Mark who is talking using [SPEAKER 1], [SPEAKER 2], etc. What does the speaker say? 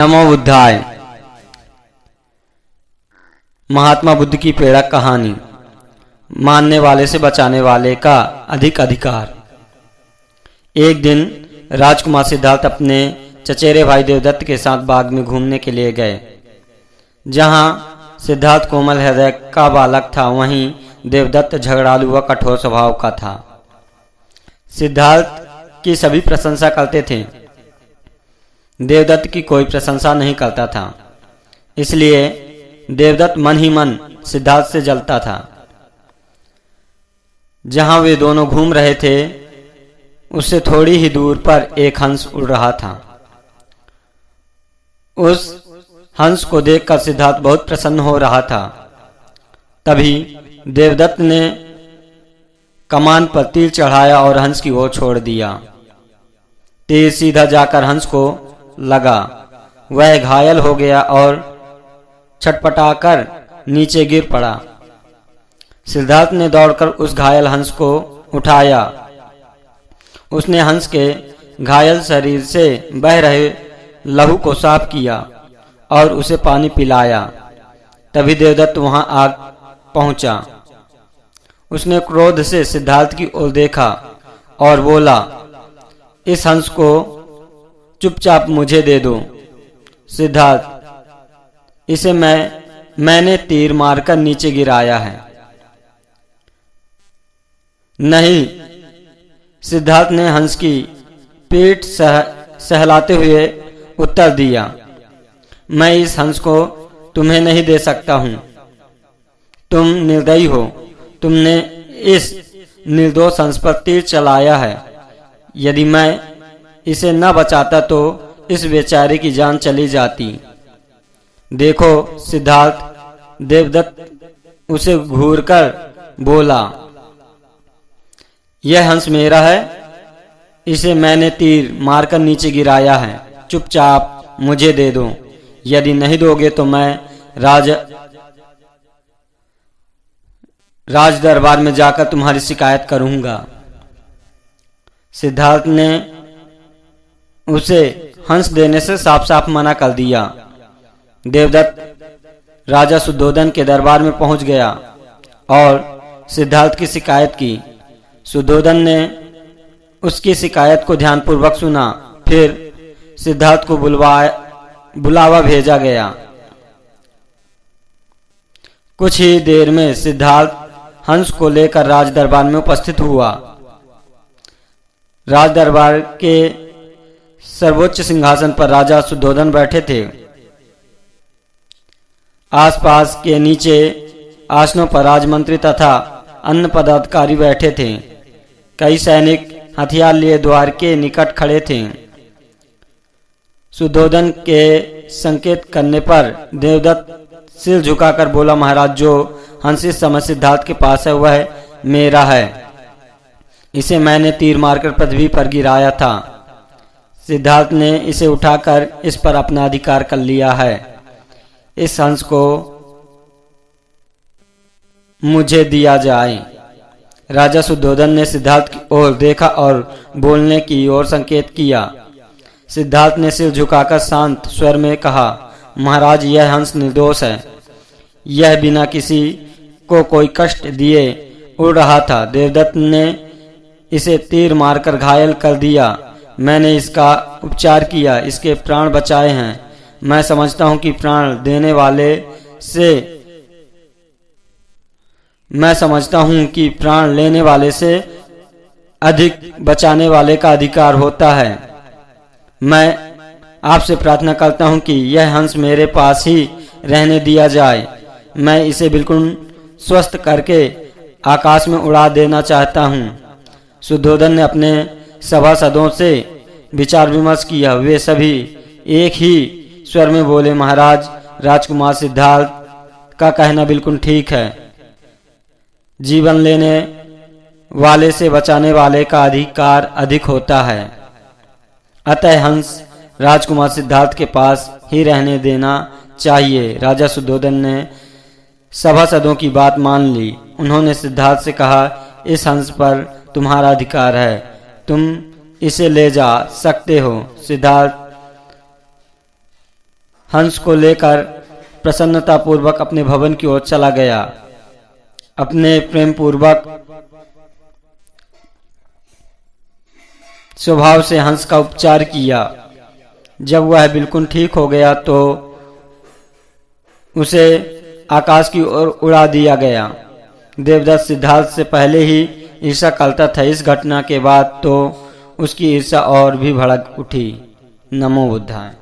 [SPEAKER 1] नमो बुद्धाय। महात्मा बुद्ध की प्रेरक कहानी। मानने वाले से बचाने वाले का अधिक अधिकार। एक दिन राजकुमार सिद्धार्थ अपने चचेरे भाई देवदत्त के साथ बाग में घूमने के लिए गए। जहां सिद्धार्थ कोमल हृदय का बालक था, वहीं देवदत्त झगड़ालू व कठोर स्वभाव का था। सिद्धार्थ की सभी प्रशंसा करते थे, देवदत्त की कोई प्रशंसा नहीं करता था। इसलिए देवदत्त मन ही मन सिद्धार्थ से जलता था। जहां वे दोनों घूम रहे थे, उससे थोड़ी ही दूर पर एक हंस उड़ रहा था। उस हंस को देखकर सिद्धार्थ बहुत प्रसन्न हो रहा था। तभी देवदत्त ने कमान पर तीर चढ़ाया और हंस की ओर छोड़ दिया। तीर सीधा जाकर हंस को लगा। वह घायल हो गया और छटपटाकर नीचे गिर पड़ा। सिद्धार्थ ने दौड़कर उस घायल हंस को उठाया। उसने हंस के घायल शरीर से बह रहे लहू को साफ किया और उसे पानी पिलाया। तभी देवदत्त वहां आ पहुंचा। उसने क्रोध से सिद्धार्थ की ओर देखा और बोला, इस हंस को चुपचाप मुझे दे दो। सिद्धार्थ, इसे मैंने तीर मारकर नीचे गिराया है। नहीं, सिद्धार्थ ने हंस की पीठ सहलाते हुए उत्तर दिया, मैं इस हंस को तुम्हें नहीं दे सकता हूं। तुम निर्दयी हो। तुमने इस निर्दोष हंस पर तीर चलाया है। यदि मैं इसे न बचाता तो इस बेचारे की जान चली जाती। देखो सिद्धार्थ, देवदत्त उसे घूरकर बोला, यह हंस मेरा है। इसे मैंने तीर मारकर नीचे गिराया है। चुपचाप मुझे दे दो। यदि नहीं दोगे तो मैं राज दरबार में जाकर तुम्हारी शिकायत करूंगा। सिद्धार्थ ने उसे हंस देने से साफ साफ मना कर दिया। देवदत्त राजा शुद्धोधन के दरबार में पहुंच गया और सिद्धार्थ की शिकायत की। शुद्धोधन ने उसकी शिकायत को ध्यानपूर्वक सुना। फिर सिद्धार्थ को बुलावा भेजा गया। कुछ ही देर में सिद्धार्थ हंस को लेकर राज दरबार में उपस्थित हुआ। राज दरबार के सर्वोच्च सिंहासन पर राजा शुद्धोधन बैठे थे। आसपास के नीचे आसनों पर राजमंत्री तथा अन्य पदाधिकारी बैठे थे। कई सैनिक हथियार लिए द्वार के निकट खड़े थे। शुद्धोधन के संकेत करने पर देवदत्त सिर झुकाकर बोला, महाराज, जो हंस इस समय सिद्धार्थ के पास है वह मेरा है। इसे मैंने तीर मारकर पृथ्वी पर गिराया था। सिद्धार्थ ने इसे उठाकर इस पर अपना अधिकार कर लिया है। इस हंस को मुझे दिया जाए। राजा शुद्धोधन ने सिद्धार्थ की ओर देखा और बोलने की ओर संकेत किया। सिद्धार्थ ने सिर झुकाकर शांत स्वर में कहा, महाराज, यह हंस निर्दोष है। यह बिना किसी को कोई कष्ट दिए उड़ रहा था। देवदत्त ने इसे तीर मारकर घायल कर दिया। मैंने इसका उपचार किया, इसके प्राण बचाए हैं। मैं समझता हूं कि प्राण लेने वाले से अधिक बचाने वाले का अधिकार होता है। मैं आपसे प्रार्थना करता हूं कि यह हंस मेरे पास ही रहने दिया जाए। मैं इसे बिल्कुल स्वस्थ करके आकाश में उड़ा देना चाहता हूं। शुद्धोधन ने अपने सभासदों से विचार विमर्श किया। वे सभी एक ही स्वर में बोले, महाराज, राजकुमार सिद्धार्थ का कहना बिल्कुल ठीक है। जीवन लेने वाले से बचाने वाले का अधिकार अधिक होता है। अतः हंस राजकुमार सिद्धार्थ के पास ही रहने देना चाहिए। राजा शुद्धोधन ने सभासदों की बात मान ली। उन्होंने सिद्धार्थ से कहा, इस हंस पर तुम्हारा अधिकार है। तुम इसे ले जा सकते हो। सिद्धार्थ हंस को लेकर प्रसन्नतापूर्वक अपने भवन की ओर चला गया। अपने प्रेम पूर्वक स्वभाव से हंस का उपचार किया। जब वह बिल्कुल ठीक हो गया तो उसे आकाश की ओर उड़ा दिया गया। देवदत्त सिद्धार्थ से पहले ही ईर्ष्या करता था, इस घटना के बाद तो उसकी ईर्ष्या और भी भड़क उठी। नमो बुद्धाय।